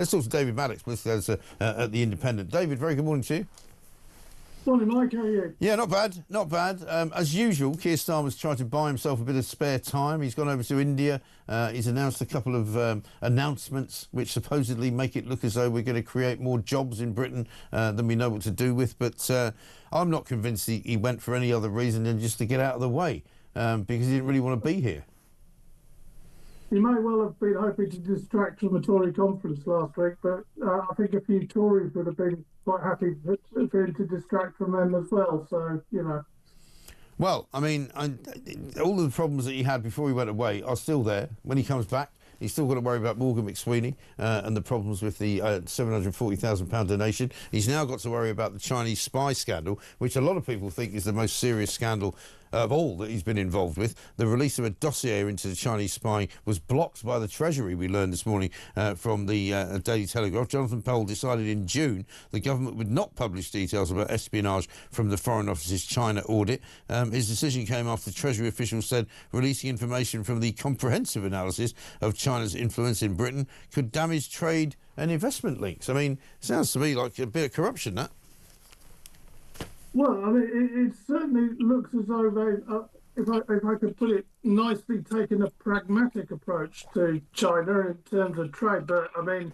Let's talk to David Maddox, listed as at the Independent. David, very good morning to you. Morning, Mike. How are you? Yeah, not bad, not bad. As usual, Keir Starmer's tried to buy himself a bit of spare time. He's gone over to India. He's announced a couple of announcements which supposedly make it look as though we're going to create more jobs in Britain than we know what to do with. But I'm not convinced he went for any other reason than just to get out of the way because he didn't really want to be here. He may well have been hoping to distract from the Tory conference last week, but I think a few Tories would have been quite happy for him to distract from them as well. So, you know. Well, I mean, all of the problems that he had before he went away are still there. When he comes back, he's still got to worry about Morgan McSweeney and the problems with the £740,000 donation. He's now got to worry about the Chinese spy scandal, which a lot of people think is the most serious scandal of all that he's been involved with. The release of a dossier into the Chinese spying was blocked by the Treasury, we learned this morning from the Daily Telegraph. Jonathan Powell decided in June the government would not publish details about espionage from the Foreign Office's China audit. His decision came after Treasury officials said releasing information from the comprehensive analysis of China's influence in Britain could damage trade and investment links. I mean, it sounds to me like a bit of corruption, that. Well, I mean, it certainly looks as though they, if I could put it nicely, taken a pragmatic approach to China in terms of trade. But I mean,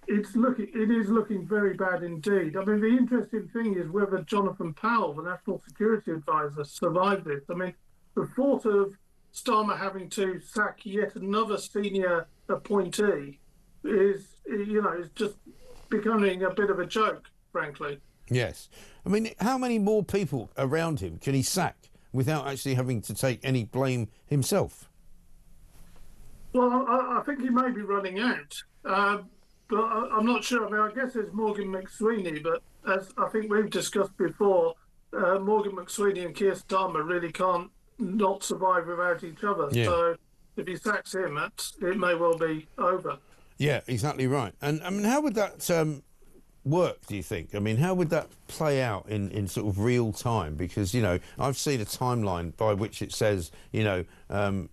it is looking very bad indeed. I mean, the interesting thing is whether Jonathan Powell, the National Security Advisor, survived this. I mean, the thought of Starmer having to sack yet another senior appointee is just becoming a bit of a joke, frankly. Yes. I mean, how many more people around him can he sack without actually having to take any blame himself? Well, I think he may be running out, but I'm not sure. I mean, I guess there's Morgan McSweeney, but as I think we've discussed before, Morgan McSweeney and Keir Starmer really can't not survive without each other. Yeah. So if he sacks him, it may well be over. Yeah, exactly right. And I mean, how would that work, do you think? I mean, how would that play out in sort of real time? Because, you know, I've seen a timeline by which it says, you know,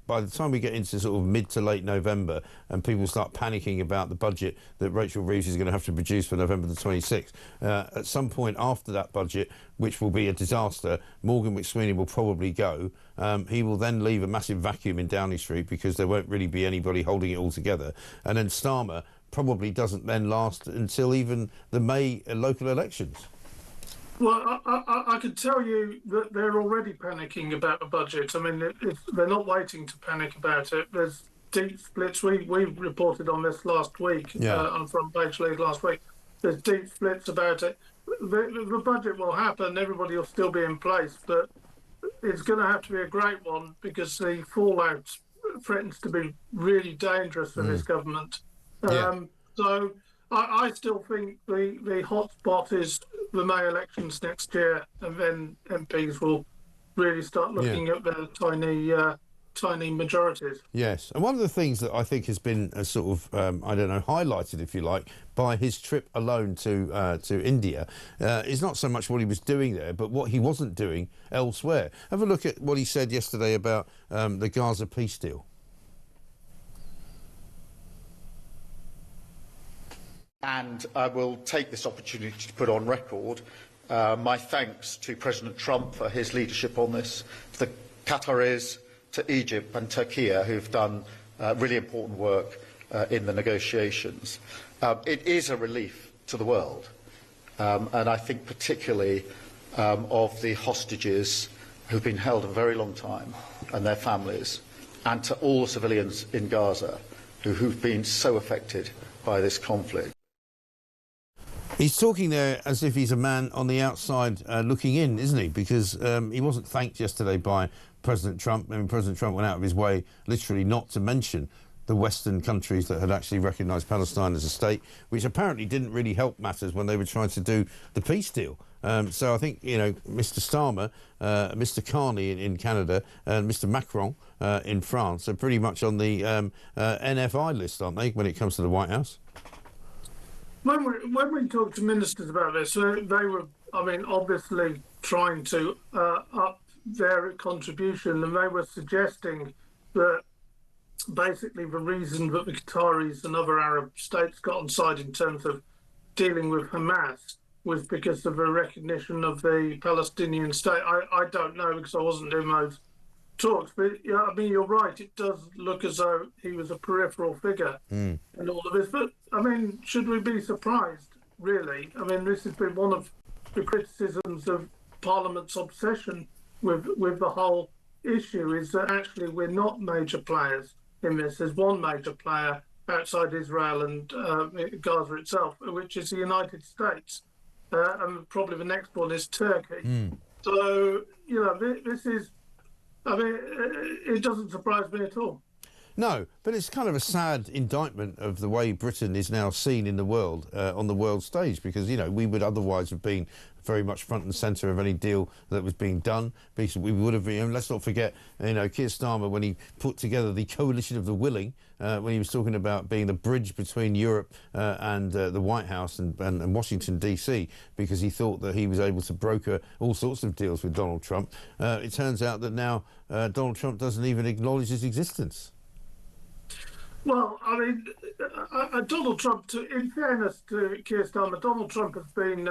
by the time we get into sort of mid to late November and people start panicking about the budget that Rachel Reeves is going to have to produce for November the 26th, at some point after that budget, which will be a disaster, Morgan McSweeney will probably go. He will then leave a massive vacuum in Downing Street because there won't really be anybody holding it all together. And then Starmer probably doesn't then last until even the May local elections. Well, I could tell you that they're already panicking about the budget. I mean, they're not waiting to panic about it. There's deep splits. We reported on this last week, on Front Page League last week. There's deep splits about it. The budget will happen. Everybody will still be in place, but it's going to have to be a great one because the fallout threatens to be really dangerous for this government. So I still think the hot spot is the May elections next year, and then MPs will really start looking at their tiny majorities. Yes, and one of the things that I think has been a sort of, I don't know, highlighted, if you like, by his trip alone to India is not so much what he was doing there, but what he wasn't doing elsewhere. Have a look at what he said yesterday about the Gaza peace deal. And I will take this opportunity to put on record my thanks to President Trump for his leadership on this, to the Qataris, to Egypt and Turkey, who've done really important work in the negotiations. It is a relief to the world, and I think particularly of the hostages who've been held a very long time and their families, and to all the civilians in Gaza who've been so affected by this conflict. He's talking there as if he's a man on the outside looking in, isn't he? Because he wasn't thanked yesterday by President Trump. I mean, President Trump went out of his way literally not to mention the Western countries that had actually recognised Palestine as a state, which apparently didn't really help matters when they were trying to do the peace deal. So I think, you know, Mr Starmer, Mr Carney in Canada and Mr Macron in France are pretty much on the NFI list, aren't they, when it comes to the White House? When we talked to ministers about this, they were, I mean, obviously trying to up their contribution, and they were suggesting that basically the reason that the Qataris and other Arab states got on side in terms of dealing with Hamas was because of a recognition of the Palestinian state. I don't know because I wasn't in those talks, but yeah, I mean, you're right. It does look as though he was a peripheral figure in all of this. But I mean, should we be surprised? Really? I mean, this has been one of the criticisms of Parliament's obsession with the whole issue is that actually we're not major players in this. There's one major player outside Israel and Gaza itself, which is the United States. And probably the next one is Turkey. So, you know, this is, I mean, it doesn't surprise me at all. No, but it's kind of a sad indictment of the way Britain is now seen in the world, on the world stage, because, you know, we would otherwise have been very much front and centre of any deal that was being done. Because we would have been, and let's not forget, you know, Keir Starmer, when he put together the coalition of the willing, when he was talking about being the bridge between Europe and the White House and Washington, D.C., because he thought that he was able to broker all sorts of deals with Donald Trump. It turns out that now Donald Trump doesn't even acknowledge his existence. Well, I mean, Donald Trump, in fairness to Keir Starmer, Donald Trump has been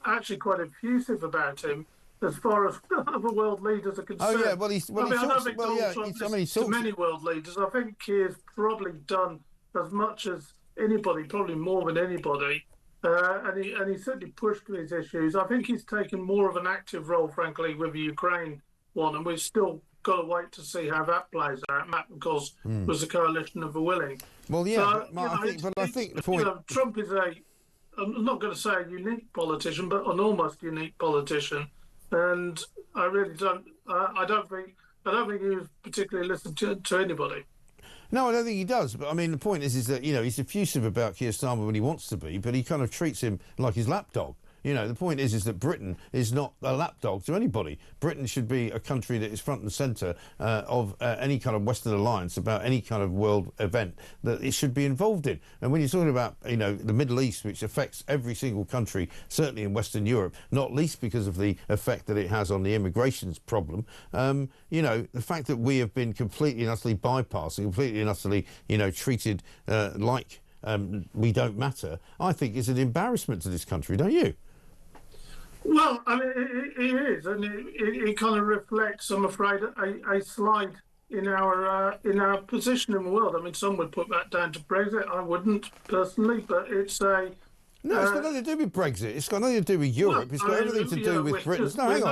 actually quite effusive about him as far as other world leaders are concerned. Oh, yeah, well, I don't think Donald Trump listens to many world leaders. I think Keir's probably done as much as anybody, probably more than anybody, and he certainly pushed these issues. I think he's taken more of an active role, frankly, with the Ukraine one, and we've still got to wait to see how that plays out. That, of course, was a coalition of the willing. Well, yeah, so, I think the point... You know, Trump is I'm not going to say a unique politician, but an almost unique politician. And I really don't... I don't think he was particularly listened to anybody. No, I don't think he does. But, I mean, the point is that, you know, he's effusive about Keir Starmer when he wants to be, but he kind of treats him like his lapdog. You know, the point is that Britain is not a lapdog to anybody. Britain should be a country that is front and centre of any kind of Western alliance about any kind of world event that it should be involved in. And when you're talking about, you know, the Middle East, which affects every single country, certainly in Western Europe, not least because of the effect that it has on the immigration problem, you know, the fact that we have been completely and utterly bypassed, completely and utterly, you know, treated like we don't matter, I think is an embarrassment to this country, don't you? Well, I mean, it is, and it kind of reflects, I'm afraid, a slide in our position in the world. I mean, some would put that down to Brexit. I wouldn't personally, but it's a... No, it's got nothing to do with Brexit. It's got nothing to do with Europe. It's got everything to do with Britain. No, hang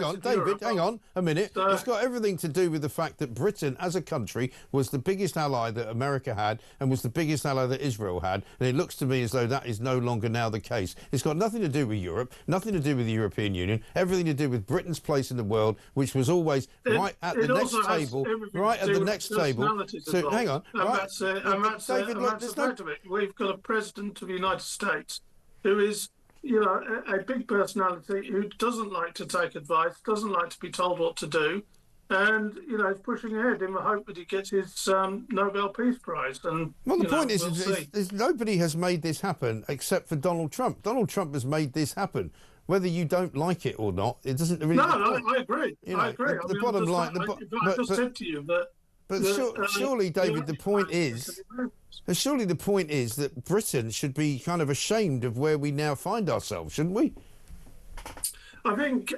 on, David, hang on a minute. It's got everything to do with the fact that Britain, as a country, was the biggest ally that America had and was the biggest ally that Israel had. And it looks to me as though that is no longer now the case. It's got nothing to do with Europe, nothing to do with the European Union, everything to do with Britain's place in the world, which was always right at the next table. Right at the next table. So, hang on. We've got a president of the United States who is, you know, a big personality who doesn't like to take advice, doesn't like to be told what to do, and, you know, is pushing ahead in the hope that he gets his Nobel Peace Prize. And well, the point is nobody has made this happen except for Donald Trump. Donald Trump has made this happen. Whether you don't like it or not, it doesn't really... No, I agree. You know, I agree. The bottom line... I just said to you that... But surely, David, the point is... Surely the point is that Britain should be kind of ashamed of where we now find ourselves, shouldn't we? I think,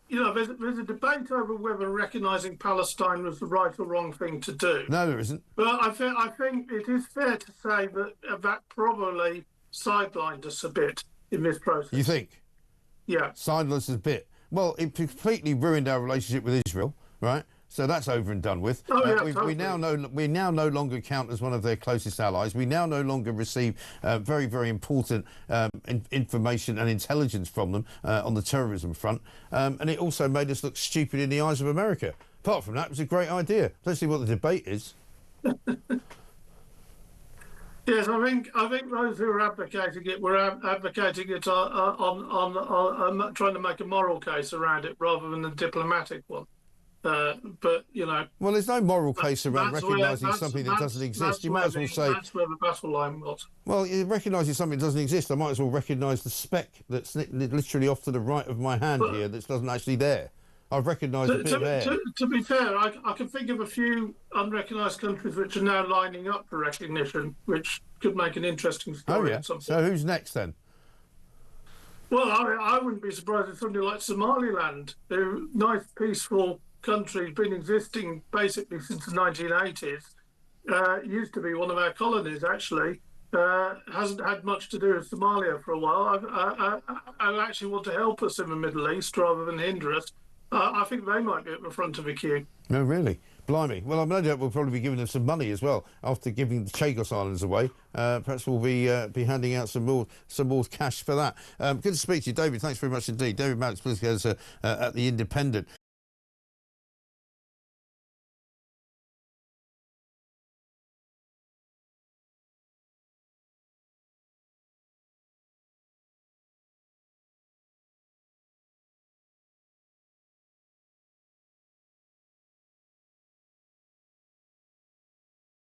you know, there's a debate over whether recognising Palestine was the right or wrong thing to do. No, there isn't. But I think it is fair to say that that probably sidelined us a bit in this process. You think? Yeah. Sidelined us a bit. Well, it completely ruined our relationship with Israel, right? So that's over and done with. Oh, yeah, totally. We now no longer count as one of their closest allies. We now no longer receive very, very important information and intelligence from them on the terrorism front. And it also made us look stupid in the eyes of America. Apart from that, it was a great idea. Let's see what the debate is. Yes, I think those who are advocating it were advocating it on trying to make a moral case around it rather than a diplomatic one. But, you know... Well, there's no moral case around recognising something that doesn't exist. You might as well say... That's where the battle line was. Well, recognising something that doesn't exist, I might as well recognise the speck that's literally off to the right of my hand here that doesn't actually there. I've recognised a bit of air. To be fair, I can think of a few unrecognised countries which are now lining up for recognition, which could make an interesting story. Oh, yeah. At some point. So who's next then? Well, I wouldn't be surprised if something like Somaliland, a nice, peaceful country, been existing basically since the 1980s, used to be one of our colonies, actually, hasn't had much to do with Somalia for a while. I actually want to help us in the Middle East rather than hinder us. I think they might be at the front of the queue. No, really? Blimey. Well, I'm no doubt we'll probably be giving them some money as well after giving the Chagos Islands away. Perhaps we'll be handing out some more cash for that. Good to speak to you, David. Thanks very much indeed. David Maddox, political editor at The Independent.